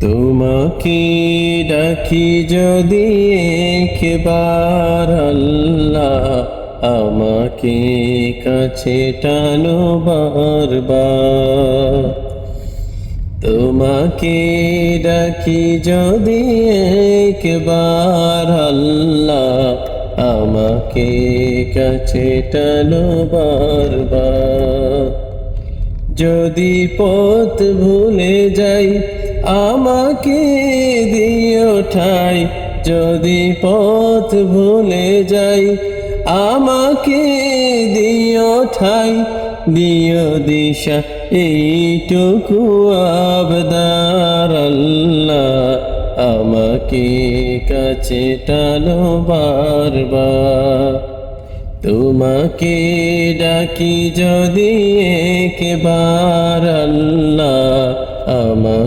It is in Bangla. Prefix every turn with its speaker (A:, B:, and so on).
A: তোমাকে ডাকি যদি একবার আল্লাহ, আমাকে কাছে টানো বারবার। তোমাকে ডাকি যদি একবার আল্লাহ, আমাকে কাছে টানো বারবার। যদি পথ ভুলে যাই আমাকে দিও ঠাই, যদি পথ ভুলে যাই আমাকে দিও ঠাই, দিও দিশা এইটুকু আবদার আল্লাহ, আমাকে কাছে টানো বারবার। তোমাকে ডাকি যদি একবার আল্লাহ,